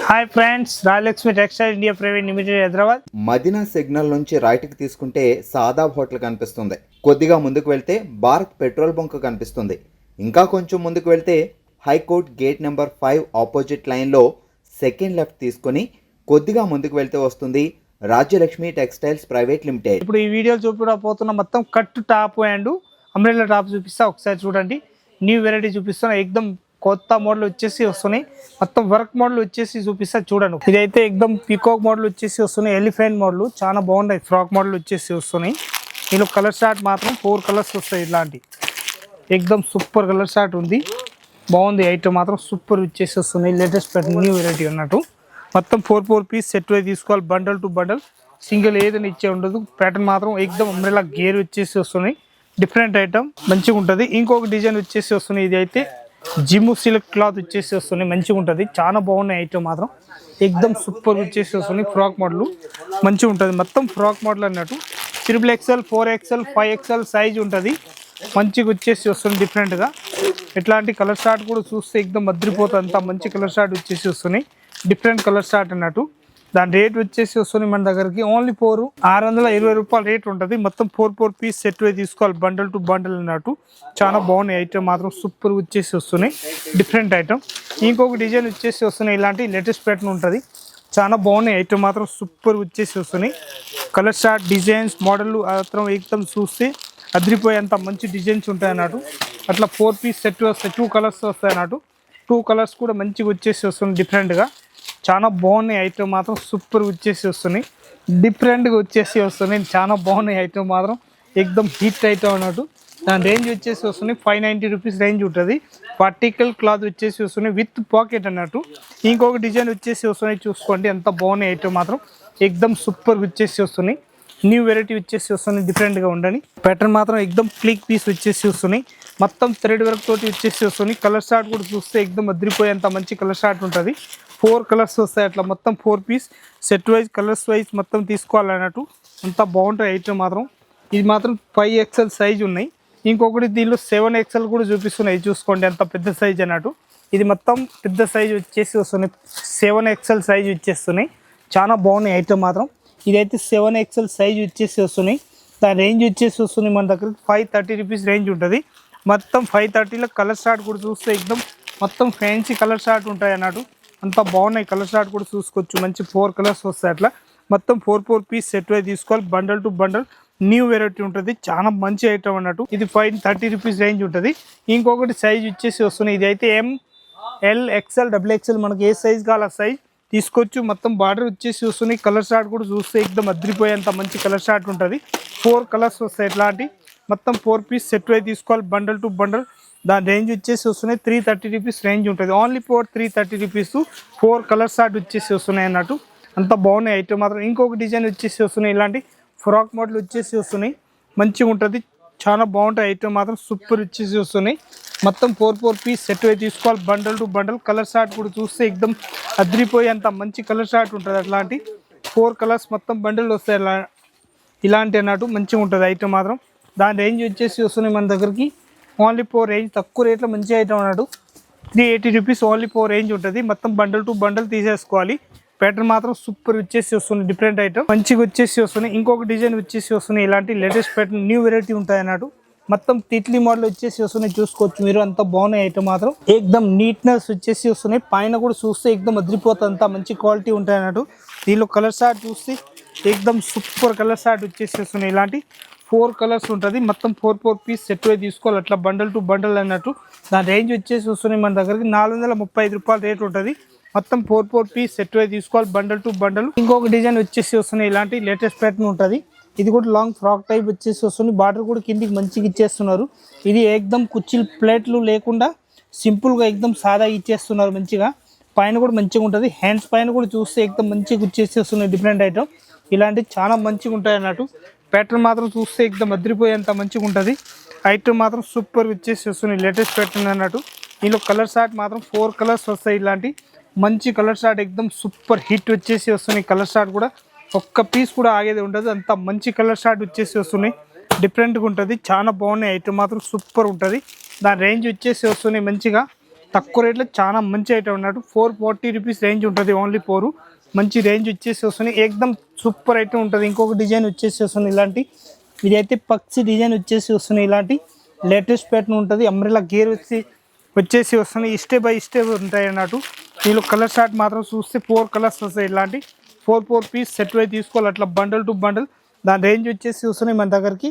Hi friends, Rajalakshmi textile India private limited Hyderabad. Madina signal నుంచి రైట్కి తీసుకుంటే సాదాబ్ హోటల్ కనిపిస్తుంది. కొద్దిగా ముందుకు వెళ్తే భారత్ పెట్రోల్ బంక్ కనిపిస్తుంది. ఇంకా కొంచెం ముందుకు వెళ్తే హైకోర్ట్ గేట్ నెంబర్ 5 ఆపోజిట్ లైన్లో సెకండ్ లెఫ్ట్ తీసుకొని కొద్దిగా ముందుకు వెళ్తే వస్తుంది రాజ్యలక్ష్మి టెక్స్టైల్స్ ప్రైవేట్ లిమిటెడ్. ఇప్పుడు ఈ వీడియో చూపిపోతున్న మొత్తం cut top and umbrella top చూపిస్తా. ఒకసారి చూడండి, న్యూ వెరైటీ చూపిస్తున్నా. ఎక్దమ్ కొత్త మోడల్ వచ్చేసి వస్తున్నాయి. మొత్తం వర్క్ మోడల్ వచ్చేసి చూపిస్తా చూడండి. ఇదైతే ఎక్దమ్ పీకాక్ మోడల్ వచ్చేసి వస్తున్నాయి. ఎలిఫెంట్ మోడల్ చాలా బాగున్నాయి. ఫ్రాక్ మోడల్ వచ్చేసి వస్తున్నాయి. దీనిలో కలర్ షార్ట్ మాత్రం 4 కలర్స్ వస్తాయి. ఇలాంటి ఎక్దమ్ సూపర్ కలర్ షార్ట్ ఉంది. బాగుంది. ఐటమ్ మాత్రం సూపర్ వచ్చేసి వస్తున్నాయి. లేటెస్ట్ ప్యాటర్న్ న్యూ వెరైటీ అన్నట్టు. మొత్తం 4 పీస్ సెట్ వై తీసుకోవాలి. బండల్ టు బండల్, సింగిల్ ఏదైనా ఇచ్చే ఉండదు. ప్యాటర్న్ మాత్రం ఎక్దమ్ అంబ్రెల్లా గేర్ వచ్చేసి వస్తున్నాయి. డిఫరెంట్ ఐటమ్ మంచిగా ఉంటుంది. ఇంకొక డిజైన్ వచ్చేసి వస్తున్నాయి. ఇది అయితే జిమ్ సిల్క్ క్లాత్ వచ్చేసి వస్తున్నాయి. మంచిగా ఉంటుంది. చాలా బాగున్నాయి ఐటమ్ మాత్రం. ఎక్దమ్ సూపర్ వచ్చేసి వస్తున్నాయి. ఫ్రాక్ మోడల్ మంచిగా ఉంటుంది. మొత్తం ఫ్రాక్ మోడల్ అన్నట్టు. 3XL 4XL 5XL సైజ్ ఉంటుంది. మంచిగా వచ్చేసి వస్తుంది డిఫరెంట్గా. ఇట్లాంటి కలర్ షార్ట్ కూడా చూస్తే ఎక్దమ్ అద్రిపోతుంది. అంతా మంచి కలర్ షార్ట్ వచ్చేసి వస్తున్నాయి. డిఫరెంట్ కలర్ షార్ట్ అన్నట్టు. దాని రేట్ వచ్చేసి వస్తుంది మన దగ్గరికి ఓన్లీ 620 రూపాయలు రేట్ ఉంటుంది. మొత్తం 4 పీస్ సెట్ వై తీసుకోవాలి. బండల్ టు బండల్ అన్నట్టు. చాలా బాగున్నాయి ఐటమ్ మాత్రం. సూపర్ వచ్చేసి వస్తున్నాయి. Different item. ఇంకొక డిజైన్ వచ్చేసి వస్తున్నాయి. ఇలాంటి లేటెస్ట్ ప్యాటర్న్ ఉంటుంది. చాలా బాగున్నాయి ఐటమ్ మాత్రం. సూపర్ వచ్చేసి వస్తున్నాయి. కలర్ షార్ట్ డిజైన్స్ మోడల్ మాత్రం ఎక్దమ్ చూస్తే అదిరిపోయేంత మంచి డిజైన్స్ ఉంటాయి అన్నట్టు. అట్లా 4 పీస్ సెట్ వస్తాయి. 2 కలర్స్ వస్తాయి అన్నట్టు. 2 కలర్స్ కూడా మంచిగా వచ్చేసి వస్తుంది డిఫరెంట్గా. చాలా బాగున్నాయి ఐటమ్ మాత్రం. సూపర్ వచ్చేసి వస్తున్నాయి. డిఫరెంట్గా వచ్చేసి వస్తున్నాయి. చాలా బాగున్నాయి ఐటమ్ మాత్రం. ఎక్దమ్ హీట్ ఐటమ్ అన్నట్టు. దాని రేంజ్ వచ్చేసి వస్తున్నాయి 590 రూపీస్ రేంజ్ ఉంటుంది. పార్టికల్ క్లాత్ వచ్చేసి వస్తున్నాయి విత్ పాకెట్ అన్నట్టు. ఇంకొక డిజైన్ వచ్చేసి వస్తున్నాయి. చూసుకోండి ఎంత బాగున్నాయి ఐటమ్ మాత్రం. ఎక్దమ్ సూపర్ వచ్చేసి వస్తున్నాయి. న్యూ వెరైటీ వచ్చేసి వస్తున్నాయి. డిఫరెంట్గా ఉండని ప్యాటర్న్ మాత్రం ఎక్దమ్ క్లిక్ పీస్ వచ్చేసి వస్తున్నాయి. మొత్తం థ్రెడ్ వర్క్ తోటి వచ్చేసి వస్తున్నాయి. కలర్ షార్ట్ కూడా చూస్తే ఎక్దమ్ అదిరిపోయేంత మంచి కలర్ షార్ట్ ఉంటుంది. 4 కలర్స్ వస్తాయి. అట్లా మొత్తం 4 piece set wise colours wise మొత్తం తీసుకోవాలన్నట్టు. అంతా బాగుంటాయి ఐటమ్ మాత్రం. ఇది మాత్రం 5XL సైజ్ ఉన్నాయి. ఇంకొకటి దీనిలో 7XL కూడా చూపిస్తున్నాయి. చూసుకోండి ఎంత పెద్ద సైజ్ అన్నట్టు. ఇది మొత్తం పెద్ద సైజ్ వచ్చేసి వస్తున్నాయి. 7XL సైజ్ వచ్చేస్తున్నాయి. చాలా బాగున్నాయి ఐటమ్ మాత్రం. ఇదైతే 7XL సైజ్ వచ్చేసి వస్తున్నాయి. దాని రేంజ్ వచ్చేసి వస్తుంది మన దగ్గర 530 రూపీస్ రేంజ్ ఉంటుంది. మొత్తం 530లో కలర్ షార్ట్ కూడా చూస్తే ఎక్దమ్ మొత్తం ఫ్యాన్సీ కలర్ షార్ట్ ఉంటాయి అన్నట్టు. అంతా బాగున్నాయి. కలర్ షార్ట్ కూడా చూసుకోవచ్చు. మంచి 4 కలర్స్ వస్తాయి. అట్లా మొత్తం 4 పీస్ సెట్ వై తీసుకోవాలి. Bundle to bundle new variety ఉంటుంది. చాలా మంచి ఐటమ్ అన్నట్టు. ఇది 530 రూపీస్ రేంజ్ ఉంటుంది. ఇంకొకటి సైజ్ వచ్చేసి వస్తున్నాయి. ఇది అయితే ML XL XXL మనకి ఏ సైజ్ కావాలి ఆ సైజ్ తీసుకోవచ్చు. మొత్తం బార్డర్ వచ్చేసి వస్తున్నాయి. కలర్ షార్ట్ కూడా చూస్తే ఎక్దమ్ అదిరిపోయేంత మంచి కలర్ షార్ట్ ఉంటుంది. 4 కలర్స్ వస్తాయి. ఇట్లాంటి మొత్తం 4 పీస్ సెట్ వై తీసుకోవాలి. Bundle to bundle. దాని రేంజ్ వచ్చేసి వస్తున్నాయి 330 రూపీస్ రేంజ్ ఉంటుంది. ఓన్లీ 330 రూపీస్ 4 కలర్ షార్ట్ వచ్చేసి వస్తున్నాయి అన్నట్టు. అంత బాగున్నాయి ఐటమ్ మాత్రం. ఇంకొక డిజైన్ వచ్చేసి వస్తున్నాయి. ఇలాంటి ఫ్రాక్ మోడల్ వచ్చేసి వస్తున్నాయి. మంచిగా ఉంటుంది. చాలా బాగుంటాయి ఐటమ్ మాత్రం. సూపర్ వచ్చేసి వస్తున్నాయి. మొత్తం 4 పీస్ సెట్ వై తీసుకోవాలి. Bundle to bundle. Colour short కూడా చూస్తే ఎక్దమ్ అదిరిపోయేంత మంచి కలర్ షార్ట్ ఉంటుంది. అట్లాంటి 4 కలర్స్ మొత్తం బండల్ వస్తాయి. ఇలాంటి అన్నట్టు మంచిగా ఉంటుంది ఐటమ్ మాత్రం. దాని రేంజ్ వచ్చేసి వస్తున్నాయి మన దగ్గరికి ఓన్లీ 4 రేంజ్. తక్కువ రేట్లో మంచి ఐటమ్ అన్నట్టు. 380 రూపీస్ ఓన్లీ 4 రేంజ్ ఉంటుంది. మొత్తం బండల్ టు బండల్ తీసేసుకోవాలి. ప్యాటర్న్ మాత్రం సూపర్ వచ్చేసి వస్తుంది. డిఫరెంట్ ఐటమ్ మంచిగా వచ్చేసి వస్తున్నాయి. ఇంకొక డిజైన్ వచ్చేసి వస్తున్నాయి. ఇలాంటి లేటెస్ట్ ప్యాటర్న్ న్యూ వెరైటీ ఉంటాయి అన్నట్టు. మొత్తం తిట్లీ మోడల్ వచ్చేసి వస్తున్నాయి. చూసుకోవచ్చు మీరు. అంత బాగున్నాయి ఐటమ్ మాత్రం. ఎక్దమ్ నీట్నెస్ వచ్చేసి వస్తున్నాయి. పైన కూడా చూస్తే ఎక్దమ్ అదిరిపోతుంది. అంత మంచి క్వాలిటీ ఉంటాయి అన్నట్టు. దీనిలో కలర్ షార్ట్ చూస్తే ఎక్దమ్ సూపర్ కలర్ షార్ట్ వచ్చేసి వస్తున్నాయి. ఇలాంటి 4 కలర్స్ ఉంటుంది. మొత్తం 4 పీస్ సెట్ వై తీసుకోవాలి. అట్లా బండల్ టు బండల్ అన్నట్టు. దాని రేంజ్ వచ్చేసి వస్తున్నాయి మన దగ్గరికి 435 రూపాయలు రేట్ ఉంటుంది. మొత్తం 4 పీస్ సెట్ వై తీసుకోవాలి. Bundle to bundle. ఇంకొక డిజైన్ వచ్చేసి వస్తున్నాయి. ఇలాంటి లేటెస్ట్ ప్యాటర్న్ ఉంటుంది. ఇది కూడా లాంగ్ ఫ్రాక్ టైప్ వచ్చేసి వస్తుంది. బార్డర్ కూడా కిందికి మంచిగా ఇచ్చేస్తున్నారు. ఇది ఎక్దమ్ కుర్చీలు ప్లేట్లు లేకుండా సింపుల్గా ఎక్దమ్ సాదా ఇచ్చేస్తున్నారు మంచిగా. పైన కూడా మంచిగా ఉంటుంది. హ్యాండ్స్ పైన కూడా చూస్తే ఎక్దమ్ మంచిగా ఇచ్చేసేస్తున్నాయి. Different item. ఇలాంటివి చాలా మంచిగా ఉంటాయి అన్నట్టు. ప్యాటర్న్ మాత్రం చూస్తే ఎక్దమ్ అదిరిపోయేంత మంచిగా ఉంటుంది. ఐటమ్ మాత్రం సూపర్ వచ్చేసి వస్తున్నాయి. లేటెస్ట్ ప్యాటర్న్ అన్నట్టు. దీనిలో కలర్ షార్ట్ మాత్రం 4 కలర్స్ వస్తాయి. ఇలాంటి మంచి కలర్ షార్ట్ ఎక్దమ్ సూపర్ హిట్ వచ్చేసి వస్తున్నాయి. కలర్ షార్ట్ కూడా ఒక్క పీస్ కూడా ఆగేది ఉండదు. అంత మంచి కలర్ షార్ట్ వచ్చేసి వస్తున్నాయి. డిఫరెంట్గా ఉంటుంది. చాలా బాగున్నాయి ఐటమ్ మాత్రం. సూపర్ ఉంటుంది. దాని రేంజ్ వచ్చేసి వస్తున్నాయి మంచిగా తక్కువ రేట్లో చాలా మంచి ఐటమ్ అన్నట్టు 440 రూపీస్ రేంజ్ ఉంటుంది ఓన్లీ 4 మంచి రేంజ్ వచ్చేసి వస్తుంది ఏకదం సూపర్ ఐటమ్ ఉంటుంది ఇంకొక డిజైన్ వచ్చేసి వస్తుంది ఇలాంటి ఇది అయితే పక్షి డిజైన్ వచ్చేసి వస్తుంది ఇలాంటి లేటెస్ట్ ప్యాటర్న్ ఉంటుంది అంబ్రెల్లా గేర్ వచ్చేసి వస్తుంది స్టెప్ బై స్టెప్ ఉంటాయి అన్నట్టు దీనిలో కలర్ షార్ట్ మాత్రం చూస్తే 4 కలర్స్ వస్తాయి ఇలాంటి 4 పీస్ సెట్ వై తీసుకోవాలి అట్లా బండల్ టు బండల్ దాని రేంజ్ వచ్చేసి వస్తున్నాయి మన దగ్గరికి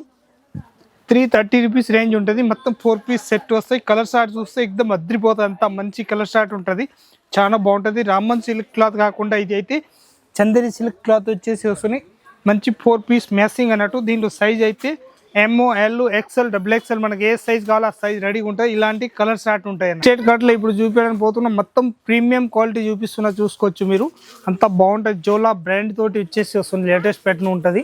330 రూపీస్ రేంజ్ ఉంటుంది మొత్తం 4 పీస్ సెట్ వస్తాయి కలర్ షార్ట్ చూస్తే ఎక్దమ్ అద్రిపోతుంది అంత మంచి కలర్ షార్ట్ ఉంటుంది చాలా బాగుంటుంది రామన్ సిల్క్ క్లాత్ కాకుండా ఇది అయితే చందేరి సిల్క్ క్లాత్ వచ్చేసి వస్తున్నాయి మంచి 4 పీస్ మ్యాచింగ్ అన్నట్టు దీంట్లో సైజ్ అయితే ఎంఓ ఎల్ ఎక్స్ఎల్ XXL మనకి ఏ సైజ్ కావాలో ఆ సైజ్ రెడీగా ఉంటుంది ఇలాంటి కలర్ షార్ట్ ఉంటాయి స్టేట్ కట్లో ఇప్పుడు చూపించడానికి పోతున్నా మొత్తం ప్రీమియం క్వాలిటీ చూపిస్తున్నా చూసుకోవచ్చు మీరు అంత బాగుంటుంది జోలా బ్రాండ్ తోటి వచ్చేసి వస్తుంది లేటెస్ట్ ప్యాటర్న్ ఉంటుంది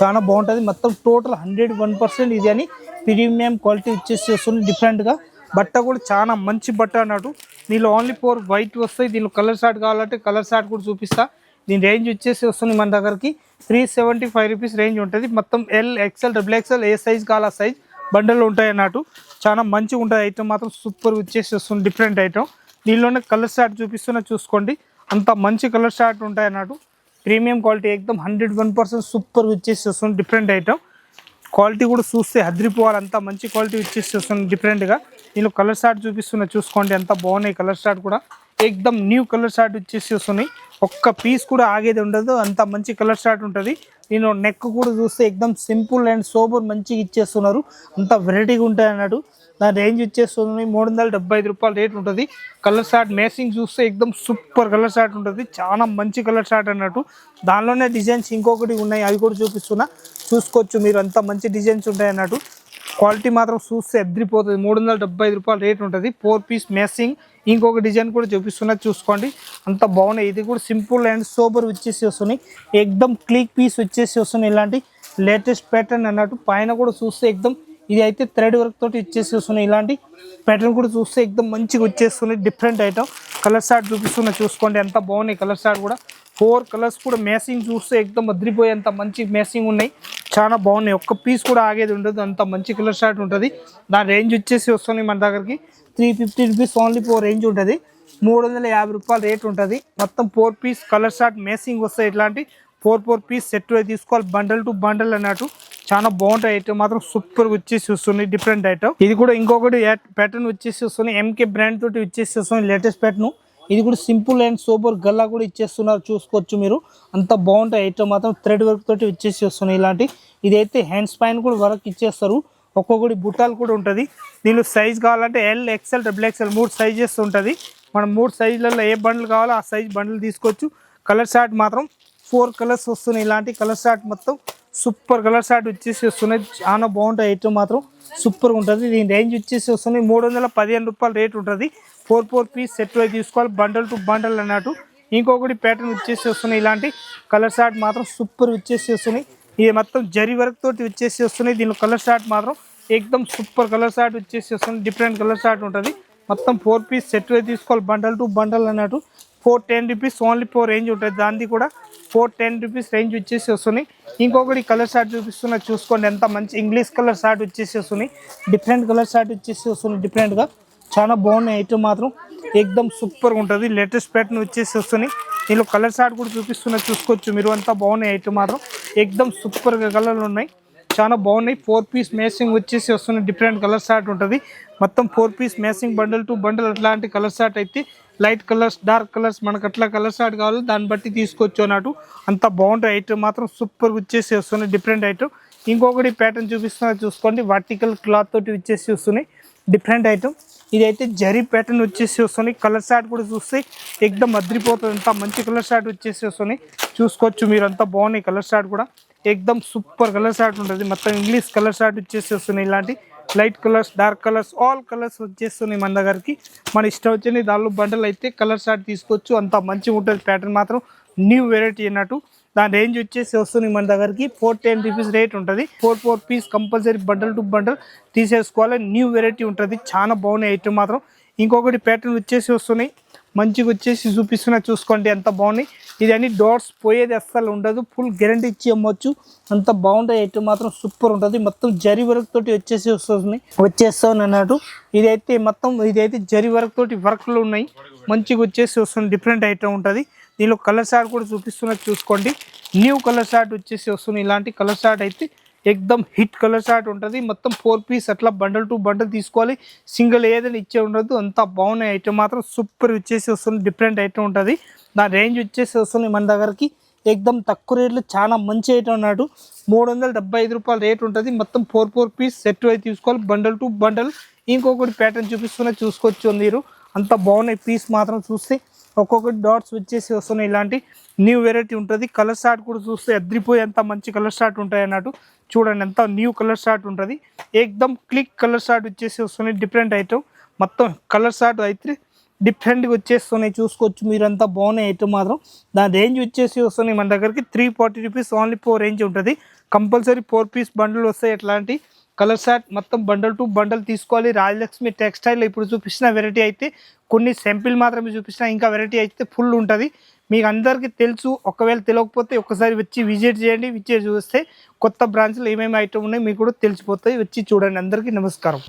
చాలా బాగుంటుంది మొత్తం టోటల్ 101% ఇది అని ప్రీమియం క్వాలిటీ వచ్చేసి వస్తుంది డిఫరెంట్గా బట్ట కూడా చాలా మంచి బట్ట అన్నట్టు దీనిలో ఓన్లీ 4 వైట్ వస్తాయి దీనిలో కలర్ షార్ట్ కావాలంటే కలర్ షార్ట్ కూడా చూపిస్తా దీని రేంజ్ వచ్చేసి వస్తుంది మన దగ్గరికి 375 రూపీస్ రేంజ్ ఉంటుంది మొత్తం ఎల్ ఎక్స్ఎల్ XXL ఏ సైజ్ కావాలా సైజ్ బండలు ఉంటాయి అన్నట్టు చాలా మంచిగా ఉంటుంది ఐటమ్ మాత్రం సూపర్ వచ్చేసి వస్తుంది డిఫరెంట్ ఐటమ్ దీనిలోనే కలర్ షార్ట్ చూపిస్తున్నా చూసుకోండి అంత మంచి కలర్ షార్ట్ ఉంటాయి అన్నట్టు ప్రీమియం క్వాలిటీ ఎక్దమ్ 101% సూపర్ వచ్చేసి వస్తుంది డిఫరెంట్ ఐటమ్ క్వాలిటీ కూడా చూస్తే అద్రిపోవాలి అంత మంచి క్వాలిటీ వచ్చేసి వస్తుంది డిఫరెంట్గా దీనిలో కలర్ షార్ట్ చూపిస్తున్నా చూసుకోండి అంత బాగున్నాయి కలర్ షార్ట్ కూడా ఎక్దమ్ న్యూ కలర్ షార్ట్ వచ్చేసి వస్తున్నాయి ఒక్క పీస్ కూడా ఆగేది ఉండదు అంత మంచి కలర్ షార్ట్ ఉంటుంది దీని నెక్ కూడా చూస్తే ఎక్దమ్ సింపుల్ అండ్ సోబర్ మంచిగా ఇచ్చేస్తున్నారు అంత వెరైటీగా ఉంటాయి అన్నట్టు దాని రేంజ్ వచ్చేస్తుంది 375 రూపాయలు రేట్ ఉంటుంది కలర్ షార్ట్ మ్యాచింగ్ చూస్తే ఎక్దమ్ సూపర్ కలర్ షార్ట్ ఉంటుంది చాలా మంచి కలర్ షార్ట్ అన్నట్టు దానిలోనే డిజైన్స్ ఇంకొకటి ఉన్నాయి అవి కూడా చూపిస్తున్నా చూసుకోవచ్చు మీరు అంత మంచి డిజైన్స్ ఉంటాయి అన్నట్టు క్వాలిటీ మాత్రం చూస్తే అద్రిపోతుంది 375 రూపాయలు రేట్ ఉంటుంది 4 పీస్ మ్యాచింగ్ ఇంకొక డిజైన్ కూడా చూపిస్తున్నా చూసుకోండి అంత బాగున్నాయి ఇది కూడా సింపుల్ అండ్ సోబర్ వచ్చేసి వస్తున్నాయి ఎక్దమ్ క్లీక్ పీస్ వచ్చేసి వస్తున్నాయి ఇలాంటి లేటెస్ట్ ప్యాటర్న్ అన్నట్టు పైన కూడా చూస్తే ఎక్దమ్ ఇది అయితే థ్రెడ్ వర్క్ తోటి ఇచ్చేసి వస్తున్నాయి ఇలాంటి ప్యాటర్న్ కూడా చూస్తే ఎక్దమ్ మంచిగా వచ్చేస్తున్నాయి డిఫరెంట్ ఐటమ్ కలర్ షార్ట్ చూపిస్తున్నా చూసుకోండి ఎంత బాగున్నాయి కలర్ షార్ట్ కూడా 4 కలర్స్ కూడా మ్యాచింగ్ చూస్తే ఎక్దమ్ అద్రిపోయేంత మంచి మ్యాచింగ్ ఉన్నాయి చాలా బాగున్నాయి ఒక్క పీస్ కూడా ఆగేది ఉండదు అంత మంచి కలర్ షార్ట్ ఉంటుంది దాని రేంజ్ వచ్చేసి వస్తున్నాయి మన దగ్గరికి 350 రూపీస్ ఓన్లీ 4 రేంజ్ ఉంటుంది 350 రూపాయలు రేట్ ఉంటుంది మొత్తం 4 పీస్ కలర్ షార్ట్ మ్యాచింగ్ వస్తాయి ఇట్లాంటి 4 పీస్ సెట్ తీసుకోవాలి బండల్ టు బండల్ అన్నట్టు చాలా బాగుంటాయి ఐటమ్ మాత్రం సూపర్ వచ్చేసి వస్తుంది డిఫరెంట్ ఐటమ్ ఇది కూడా ఇంకొకటి ప్యాటర్న్ వచ్చేసి వస్తుంది ఎంకే బ్రాండ్ తోటి వచ్చేసి వస్తుంది లేటెస్ట్ ప్యాటర్న్ ఇది కూడా సింపుల్ అండ్ సూపర్ గల్లా కూడా ఇచ్చేస్తున్నారు చూసుకోవచ్చు మీరు అంత బాగుంటాయి ఐటమ్ మాత్రం థ్రెడ్ వర్క్ తోటి వచ్చేసి వస్తున్నాయి ఇలాంటి ఇదైతే హ్యాండ్స్ పైన కూడా వర్క్ ఇచ్చేస్తారు ఒక్కొక్కటి బుట్టాలు కూడా ఉంటుంది దీనిలో సైజ్ కావాలంటే ఎల్ ఎక్స్ఎల్ XXL 3 సైజెస్ ఉంటుంది మనం 3 సైజులలో ఏ బండ్లు కావాలో ఆ సైజ్ బండ్లు తీసుకోవచ్చు కలర్ షార్ట్ మాత్రం 4 కలర్స్ వస్తున్నాయి ఇలాంటి కలర్ షార్ట్ మొత్తం సూపర్ కలర్ షార్ట్ వచ్చేసి వస్తున్నాయి చాలా బాగుంటాయి ఐటమ్ మాత్రం సూపర్ ఉంటుంది దీని రేంజ్ వచ్చేసి వస్తున్నాయి 315 రూపాయలు రేట్ ఉంటుంది 4 పీస్ సెట్ వై తీసుకోవాలి బండల్ టు బండల్ అన్నట్టు ఇంకొకటి ప్యాటర్న్ వచ్చేసి వస్తున్నాయి ఇలాంటి కలర్ షార్ట్ మాత్రం సూపర్ వచ్చేసి వస్తున్నాయి ఇది మొత్తం జరీ వర్క్ తోటి వచ్చేసి వస్తున్నాయి దీనిలో కలర్ షార్ట్ మాత్రం ఎక్దమ్ సూపర్ కలర్ షార్ట్ వచ్చేసి వస్తుంది డిఫరెంట్ కలర్ షార్ట్ ఉంటుంది మొత్తం 4 పీస్ సెట్ వై తీసుకోవాలి బండల్ టు బండల్ అన్నట్టు 410 రూపీస్ ఓన్లీ 4 రేంజ్ ఉంటుంది దాన్ని కూడా 410 రూపీస్ రేంజ్ వచ్చేసి వస్తున్నాయి ఇంకొకటి కలర్ షార్ట్ చూపిస్తున్నా చూసుకోండి ఎంత మంచి ఇంగ్లీష్ కలర్ షార్ట్ వచ్చేసి వస్తున్నాయి డిఫరెంట్ కలర్ షార్ట్ వచ్చేసి వస్తున్నాయి డిఫరెంట్గా చాలా బాగున్నాయి ఐటమ్ మాత్రం ఎక్దమ్ సూపర్గా ఉంటుంది లేటెస్ట్ ప్యాటర్న్ వచ్చేసి వస్తున్నాయి దీనిలో కలర్ షార్ట్ కూడా చూపిస్తున్నా చూసుకోవచ్చు మీరు అంతా బాగున్నాయి ఐటమ్ మాత్రం ఎక్దమ్ సూపర్గా కలర్లు ఉన్నాయి చాలా బాగున్నాయి 4 పీస్ మ్యాచింగ్ వచ్చేసి వస్తున్నాయి డిఫరెంట్ కలర్ షార్ట్ ఉంటుంది మొత్తం 4 piece matching bundle to bundle అట్లాంటి కలర్ షార్ట్ అయితే లైట్ కలర్స్ డార్క్ కలర్స్ మనకు అట్లా కలర్ షార్ట్ కావాలి దాన్ని బట్టి తీసుకోవచ్చు అన్నట్టు అంత బాగుంటాయి ఐటమ్ మాత్రం సూపర్ వచ్చేసి వస్తున్నాయి డిఫరెంట్ ఐటమ్ ఇంకొకటి ప్యాటర్న్ చూపిస్తున్నా చూసుకోండి వర్టికల్ క్లాత్ తోటి వచ్చేసి వస్తున్నాయి డిఫరెంట్ ఐటమ్ ఇదైతే జరీ ప్యాటర్న్ వచ్చేసి వస్తున్నాయి కలర్ షార్ట్ కూడా చూస్తే ఎక్దమ్ అద్రిపోతుంది అంత మంచి కలర్ షార్ట్ వచ్చేసి వస్తున్నాయి చూసుకోవచ్చు మీరు అంతా బాగున్నాయి కలర్ షార్ట్ కూడా ఎక్దమ్ సూపర్ కలర్ షార్ట్ ఉంటుంది మొత్తం ఇంగ్లీష్ కలర్ షార్ట్ వచ్చేసి వస్తున్నాయి ఇలాంటి light colours dark colours all colours వచ్చేస్తున్నాయి మన దగ్గరికి మన ఇష్టం వచ్చింది దానిలో బండలు అయితే కలర్ షార్ట్ తీసుకోవచ్చు అంత మంచిగా ఉంటుంది ప్యాటర్న్ మాత్రం న్యూ వెరైటీ అన్నట్టు దాని రేంజ్ వచ్చేసి వస్తుంది మన దగ్గరికి 410 రూపీస్ రేట్ ఉంటుంది 4 piece compulsory bundle to bundle తీసేసుకోవాలి న్యూ వెరైటీ ఉంటుంది చాలా బాగున్నాయి ఐటమ్ మాత్రం ఇంకొకటి ప్యాటర్న్ వచ్చేసి వస్తున్నాయి మంచిగా వచ్చేసి చూపిస్తున్నా చూసుకోండి ఎంత బాగున్నాయి ఇది అన్ని డాట్స్ పోయేది అస్సలు ఉండదు, ఫుల్ గ్యారంటీ ఇచ్చి అమ్మొచ్చు. అంత బాగుంటాయి ఐటమ్ మాత్రం సూపర్ ఉంటుంది. మొత్తం జరీ వర్క్ తోటి వచ్చేస్తుంది అన్నట్టు. ఇదైతే జరీ వర్క్ తోటి వర్క్లు ఉన్నాయి, మంచిగా వస్తుంది. డిఫరెంట్ ఐటమ్ ఉంటుంది. దీనిలో కలర్ షార్ట్ కూడా చూపిస్తున్నది చూసుకోండి. న్యూ కలర్ షార్ట్ వస్తుంది. ఇలాంటి కలర్ షార్ట్ అయితే ఎక్దమ్ హిట్ కలర్ షార్ట్ ఉంటుంది. మొత్తం 4 పీస్ అట్లా బండల్ టు బండల్ తీసుకోవాలి, సింగిల్ ఏదైనా ఇచ్చే ఉండదు. అంత బాగున్నాయి ఐటమ్ మాత్రం సూపర్ వస్తుంది. డిఫరెంట్ ఐటమ్ ఉంటుంది. దాని రేంజ్ వస్తుంది మన దగ్గరికి ఎక్దమ్ తక్కువ రేట్లో చాలా మంచి ఐటమ్ అన్నాడు. 375 రూపాయల రేట్ ఉంటుంది. మొత్తం 4 పీస్ సెట్ అయితే తీసుకోవాలి, బండల్ టు బండల్. ఇంకొకటి ప్యాటర్న్ చూసుకోవచ్చు మీరు. అంత బాగున్నాయి పీస్ మాత్రం చూస్తే. ఒక్కొక్కటి డాట్స్ వస్తున్నాయి. ఇలాంటి న్యూ వెరైటీ ఉంటుంది. కలర్ షార్ట్ కూడా చూస్తే అద్రిపోయి అంత మంచి కలర్ షార్ట్ ఉంటాయి అన్నట్టు. చూడండి ఎంత న్యూ కలర్ షార్ట్ ఉంటుంది. ఎక్దమ్ క్లిక్ కలర్ షార్ట్ వస్తున్నాయి. డిఫరెంట్ ఐటమ్ మొత్తం కలర్ షార్ట్ అయితే డిఫరెంట్గా వచ్చేస్తున్నాయి చూసుకోవచ్చు మీరు. అంతా బాగున్నాయి ఐటమ్ మాత్రం. దాని రేంజ్ వస్తున్నాయి మన దగ్గరికి 340 రూపీస్ ఓన్లీ 4 రేంజ్ ఉంటుంది. కంపల్సరీ 4 పీస్ బండిల్ వస్తాయి. ఎట్లాంటి కలర్ షార్ట్ మొత్తం బండల్ టు బండల్ తీసుకోవాలి. రాజలక్ష్మి టెక్స్టైల్ ఇప్పుడు చూపించిన వెరైటీ అయితే కొన్ని శాంపిల్ మాత్రమే చూపించిన, ఇంకా వెరైటీ అయితే ఫుల్ ఉంటుంది. మీకు అందరికీ తెలుసు, ఒకవేళ తెలియకపోతే ఒకసారి వచ్చి విజిట్ చేయండి. విజిట్ చూస్తే కొత్త బ్రాంచ్లో ఏమేమి ఐటమ్ ఉన్నాయి మీకు కూడా తెలిసిపోతాయి. వచ్చి చూడండి. అందరికీ నమస్కారం.